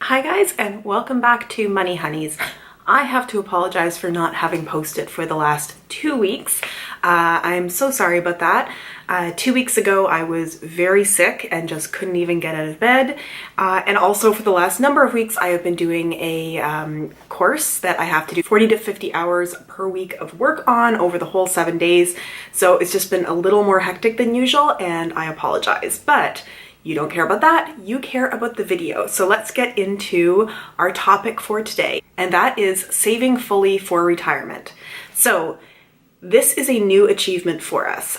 Hi guys, and welcome back to Money Honeys. I have to apologize for not having posted for the last 2 weeks. I'm so sorry about that. 2 weeks ago I was very sick and just couldn't even get out of bed. And also for the last number of weeks I have been doing a course that I have to do 40 to 50 hours per week of work on over the whole 7 days. So it's just been a little more hectic than usual and I apologize. But you don't care about that, you care about the video. So let's get into our topic for today, and that is saving fully for retirement. So this is a new achievement for us.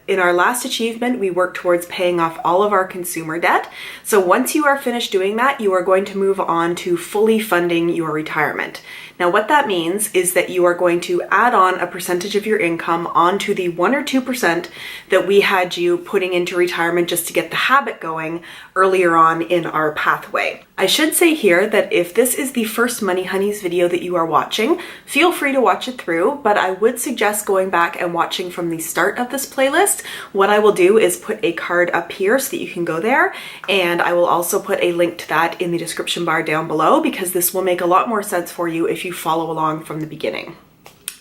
In our last achievement, we worked towards paying off all of our consumer debt. So once you are finished doing that, you are going to move on to fully funding your retirement. Now, what that means is that you are going to add on a percentage of your income onto the 1 or 2% that we had you putting into retirement just to get the habit going earlier on in our pathway. I should say here that if this is the first Money Honeys video that you are watching, feel free to watch it through, but I would suggest going back and watching from the start of this playlist. What I will do is put a card up here so that you can go there, and I will also put a link to that in the description bar down below because this will make a lot more sense for you if you follow along from the beginning.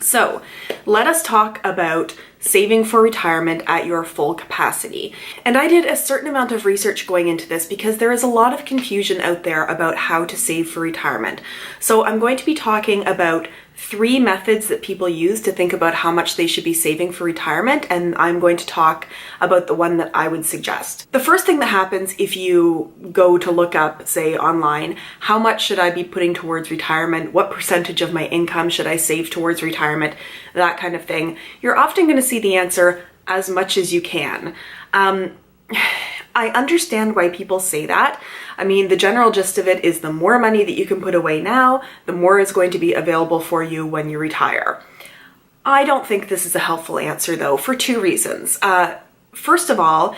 So let us talk about saving for retirement at your full capacity. And I did a certain amount of research going into this because there is a lot of confusion out there about how to save for retirement. So I'm going to be talking about 3 methods that people use to think about how much they should be saving for retirement, and I'm going to talk about the one that I would suggest. The first thing that happens if you go to look up, say online, how much should I be putting towards retirement, what percentage of my income should I save towards retirement, that kind of thing, you're often going to see the answer, as much as you can. I understand why people say that. I mean, the general gist of it is the more money that you can put away now, the more is going to be available for you when you retire. I don't think this is a helpful answer though, for 2 reasons. First of all,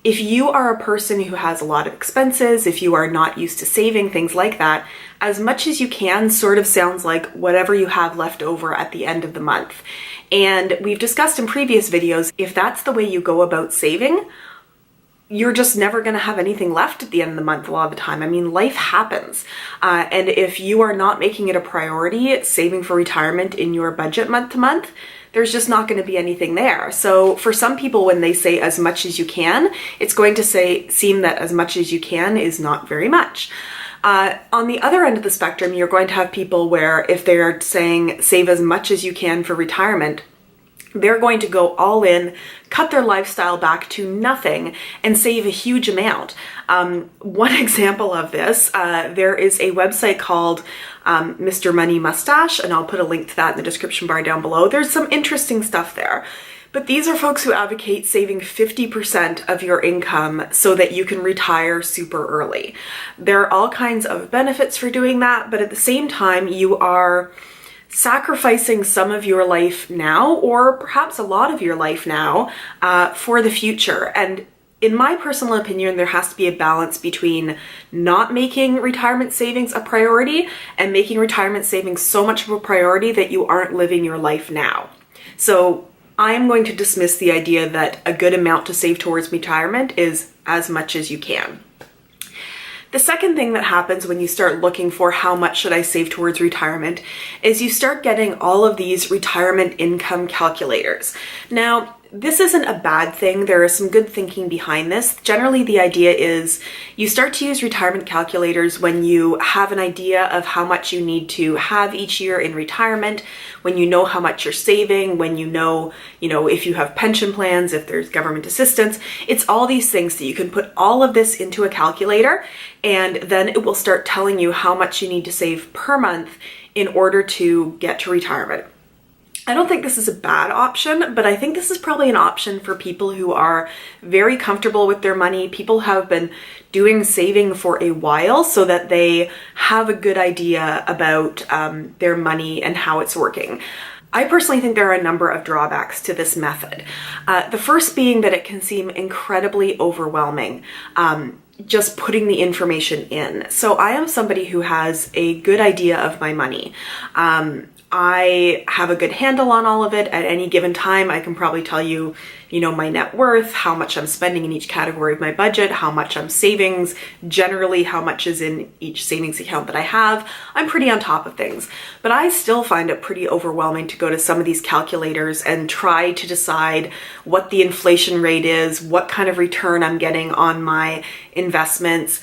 if you are a person who has a lot of expenses, if you are not used to saving, things like that, as much as you can sort of sounds like whatever you have left over at the end of the month. And we've discussed in previous videos, if that's the way you go about saving, you're just never going to have anything left at the end of the month a lot of the time. I mean, life happens. And if you are not making it a priority, saving for retirement in your budget month to month, there's just not going to be anything there. So for some people, when they say as much as you can, it's going to seem that as much as you can is not very much. On the other end of the spectrum, you're going to have people where if they're saying save as much as you can for retirement, they're going to go all in, cut their lifestyle back to nothing, and save a huge amount. One example of this, there is a website called Mr. Money Mustache, and I'll put a link to that in the description bar down below. There's some interesting stuff there. But these are folks who advocate saving 50% of your income so that you can retire super early. There are all kinds of benefits for doing that, but at the same time, you are sacrificing some of your life now, or perhaps a lot of your life now, for the future. And in my personal opinion, there has to be a balance between not making retirement savings a priority and making retirement savings so much of a priority that you aren't living your life now. So I am going to dismiss the idea that a good amount to save towards retirement is as much as you can. The second thing that happens when you start looking for how much should I save towards retirement is you start getting all of these retirement income calculators. Now, this isn't a bad thing. There is some good thinking behind this. Generally, the idea is you start to use retirement calculators when you have an idea of how much you need to have each year in retirement, when you know how much you're saving, when you know, if you have pension plans, if there's government assistance. It's all these things that you can put all of this into a calculator, and then it will start telling you how much you need to save per month in order to get to retirement. I don't think this is a bad option, but I think this is probably an option for people who are very comfortable with their money. People have been doing saving for a while so that they have a good idea about their money and how it's working. I personally think there are a number of drawbacks to this method. The first being that it can seem incredibly overwhelming. Just putting the information in. So I am somebody who has a good idea of my money. I have a good handle on all of it. At any given time, I can probably tell you my net worth, how much I'm spending in each category of my budget, how much I'm savings, generally how much is in each savings account that I have. I'm pretty on top of things, but I still find it pretty overwhelming to go to some of these calculators and try to decide what the inflation rate is, what kind of return I'm getting on my investments,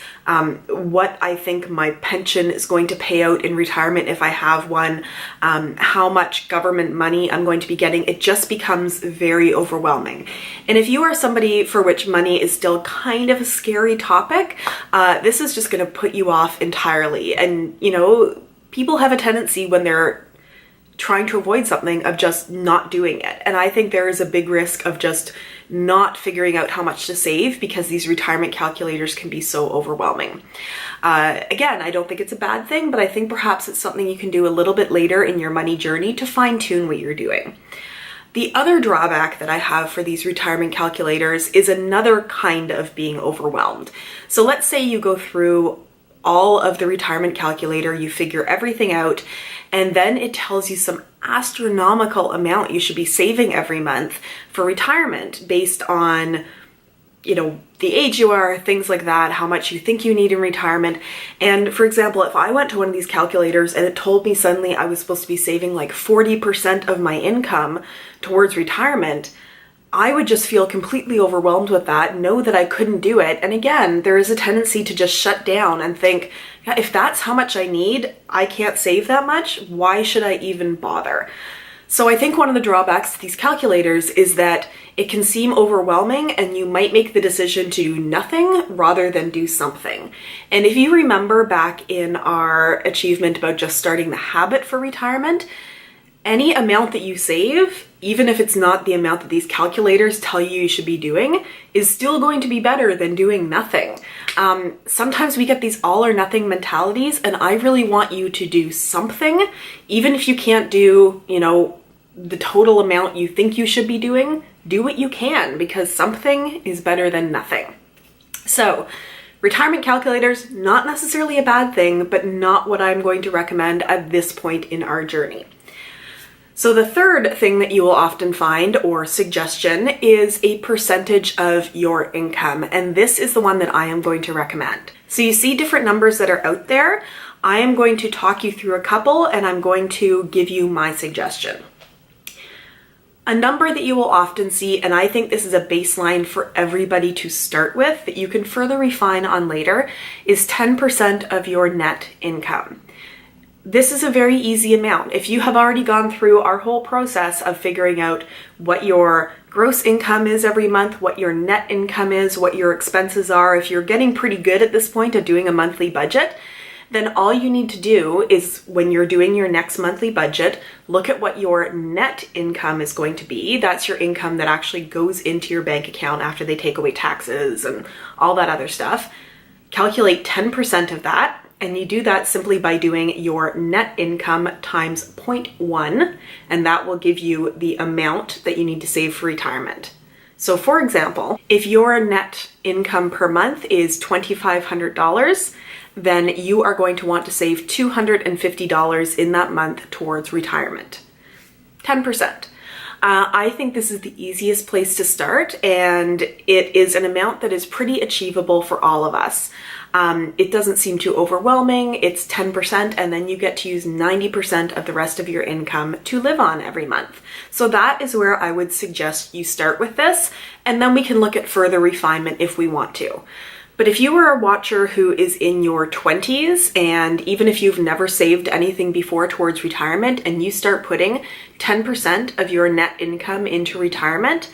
what I think my pension is going to pay out in retirement if I have one, how much government money I'm going to be getting. It just becomes very overwhelming. And if you are somebody for which money is still kind of a scary topic, this is just going to put you off entirely. And, people have a tendency when they're trying to avoid something of just not doing it. And I think there is a big risk of just not figuring out how much to save because these retirement calculators can be so overwhelming. Again, I don't think it's a bad thing, but I think perhaps it's something you can do a little bit later in your money journey to fine tune what you're doing. The other drawback that I have for these retirement calculators is another kind of being overwhelmed. So let's say you go through all of the retirement calculator, you figure everything out, and then it tells you some astronomical amount you should be saving every month for retirement based on, the age you are, things like that, how much you think you need in retirement. And for example, if I went to one of these calculators and it told me suddenly I was supposed to be saving like 40% of my income towards retirement, I would just feel completely overwhelmed with that, know that I couldn't do it. And again, there is a tendency to just shut down and think, if that's how much I need, I can't save that much. Why should I even bother? So I think one of the drawbacks to these calculators is that it can seem overwhelming and you might make the decision to do nothing rather than do something. And if you remember back in our achievement about just starting the habit for retirement, any amount that you save, even if it's not the amount that these calculators tell you should be doing, is still going to be better than doing nothing. Sometimes we get these all or nothing mentalities, and I really want you to do something, even if you can't do, the total amount you think you should be doing. Do what you can, because something is better than nothing. So, retirement calculators, not necessarily a bad thing, but not what I'm going to recommend at this point in our journey. So the third thing that you will often find, or suggestion, is a percentage of your income. And this is the one that I am going to recommend. So you see different numbers that are out there. I am going to talk you through a couple and I'm going to give you my suggestion. A number that you will often see, and I think this is a baseline for everybody to start with that you can further refine on later, is 10% of your net income. This is a very easy amount. If you have already gone through our whole process of figuring out what your gross income is every month, what your net income is, what your expenses are, if you're getting pretty good at this point at doing a monthly budget, then all you need to do is, when you're doing your next monthly budget, look at what your net income is going to be. That's your income that actually goes into your bank account after they take away taxes and all that other stuff. Calculate 10% of that. And you do that simply by doing your net income times 0.1, and that will give you the amount that you need to save for retirement. So for example, if your net income per month is $2,500, then you are going to want to save $250 in that month towards retirement. 10%. I think this is the easiest place to start, and it is an amount that is pretty achievable for all of us. It doesn't seem too overwhelming. It's 10%, and then you get to use 90% of the rest of your income to live on every month. So that is where I would suggest you start with this, and then we can look at further refinement if we want to. But if you are a watcher who is in your 20s, and even if you've never saved anything before towards retirement, and you start putting 10% of your net income into retirement,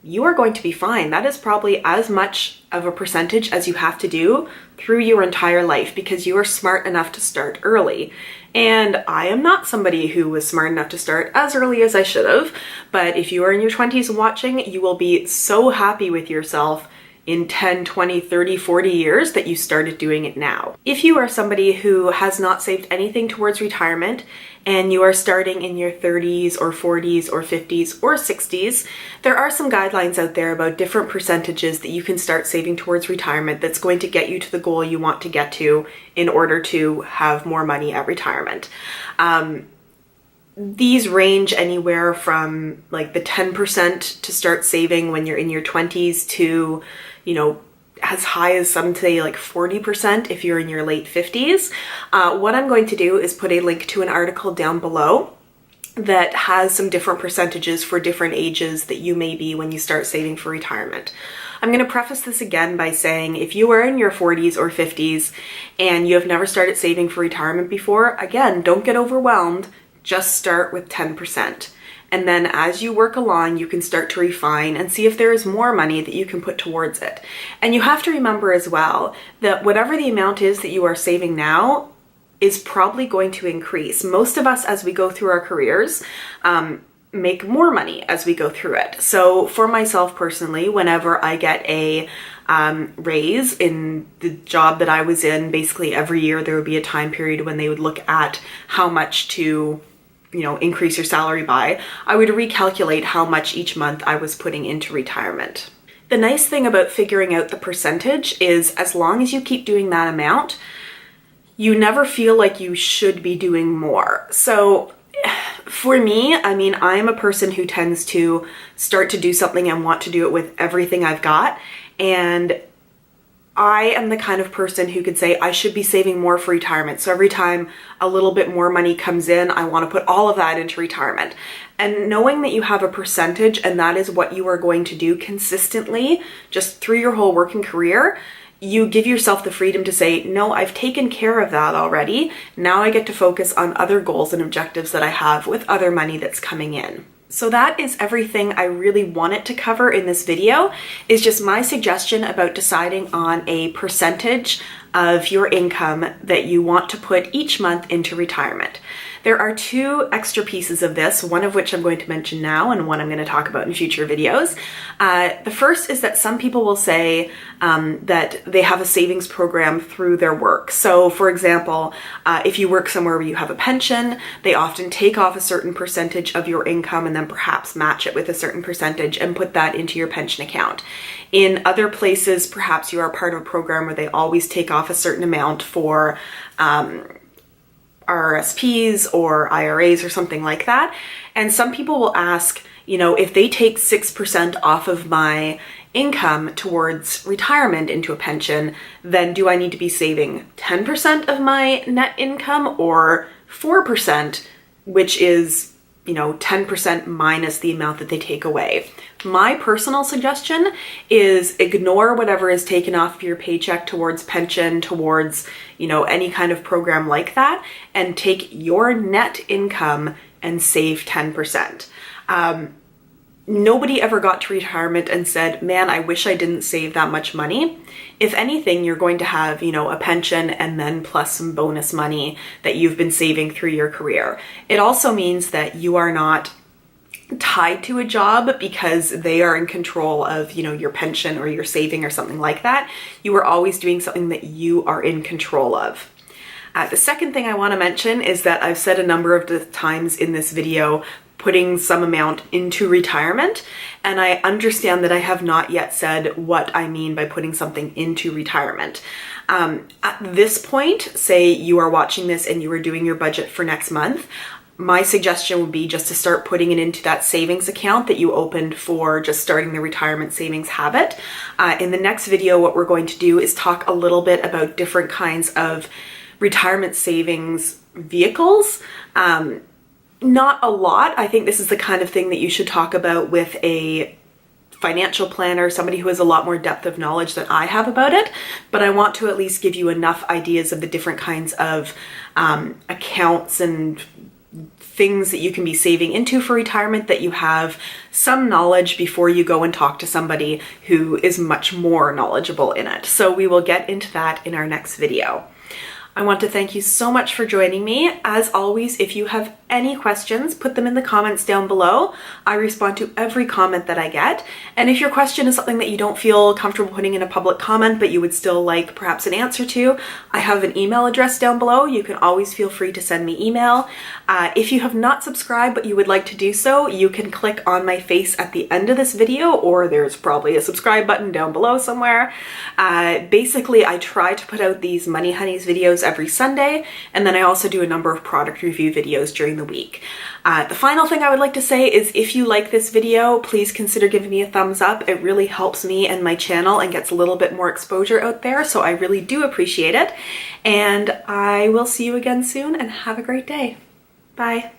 you are going to be fine. That is probably as much of a percentage as you have to do through your entire life because you are smart enough to start early. And I am not somebody who was smart enough to start as early as I should have, but if you are in your 20s watching, you will be so happy with yourself in 10, 20, 30, 40 years that you started doing it now. If you are somebody who has not saved anything towards retirement and you are starting in your 30s or 40s or 50s or 60s, there are some guidelines out there about different percentages that you can start saving towards retirement that's going to get you to the goal you want to get to in order to have more money at retirement. these range anywhere from like the 10% to start saving when you're in your 20s to, you know, as high as some say like 40% if you're in your late 50s. What I'm going to do is put a link to an article down below that has some different percentages for different ages that you may be when you start saving for retirement. I'm going to preface this again by saying if you are in your 40s or 50s and you have never started saving for retirement before, again, don't get overwhelmed. Just start with 10%. And then as you work along, you can start to refine and see if there is more money that you can put towards it. And you have to remember as well that whatever the amount is that you are saving now is probably going to increase. Most of us, as we go through our careers, make more money as we go through it. So for myself personally, whenever I get a raise in the job that I was in, basically every year there would be a time period when they would look at how much to, you know, increase your salary by. I would recalculate how much each month I was putting into retirement. The nice thing about figuring out the percentage is as long as you keep doing that amount, you never feel like you should be doing more. So for me, I mean, I'm a person who tends to start to do something and want to do it with everything I've got. And I am the kind of person who could say I should be saving more for retirement. So every time a little bit more money comes in, I want to put all of that into retirement. And knowing that you have a percentage and that is what you are going to do consistently just through your whole working career, you give yourself the freedom to say, no, I've taken care of that already. Now I get to focus on other goals and objectives that I have with other money that's coming in. So that is everything I really wanted to cover in this video, is just my suggestion about deciding on a percentage of your income that you want to put each month into retirement. There are two extra pieces of this, one of which I'm going to mention now and one I'm going to talk about in future videos. The first is that some people will say that they have a savings program through their work. So for example, if you work somewhere where you have a pension, they often take off a certain percentage of your income and then perhaps match it with a certain percentage and put that into your pension account. In other places, perhaps you are part of a program where they always take off a certain amount for RRSPs or IRAs or something like that. And some people will ask, you know, if they take 6% off of my income towards retirement into a pension, then do I need to be saving 10% of my net income or 4%, which is, you know, 10% minus the amount that they take away? My personal suggestion is ignore whatever is taken off your paycheck towards pension, towards, you know, any kind of program like that, and take your net income and save 10%. Nobody ever got to retirement and said, man, I wish I didn't save that much money. If anything, you're going to have, you know, a pension and then plus some bonus money that you've been saving through your career. It also means that you are not tied to a job because they are in control of, you know, your pension or your saving or something like that. You are always doing something that you are in control of. The second thing I want to mention is that I've said a number of times in this video putting some amount into retirement, and I understand that I have not yet said what I mean by putting something into retirement. At this point, say you are watching this and you are doing your budget for next month, my suggestion would be just to start putting it into that savings account that you opened for just starting the retirement savings habit. In the next video, what we're going to do is talk a little bit about different kinds of retirement savings vehicles. Not a lot. I think this is the kind of thing that you should talk about with a financial planner, somebody who has a lot more depth of knowledge than I have about it, but I want to at least give you enough ideas of the different kinds of accounts and things that you can be saving into for retirement, that you have some knowledge before you go and talk to somebody who is much more knowledgeable in it. So we will get into that in our next video. I want to thank you so much for joining me. As always, if you have any questions, put them in the comments down below. I respond to every comment that I get. And if your question is something that you don't feel comfortable putting in a public comment, but you would still like perhaps an answer to, I have an email address down below. You can always feel free to send me email. If you have not subscribed, but you would like to do so, you can click on my face at the end of this video, or there's probably a subscribe button down below somewhere. Basically, I try to put out these Money Honeys videos videos every Sunday, and then I also do a number of product review videos during the week. The final thing I would like to say is if you like this video, please consider giving me a thumbs up. It really helps me and my channel and gets a little bit more exposure out there, so I really do appreciate it. And I will see you again soon, and have a great day. Bye.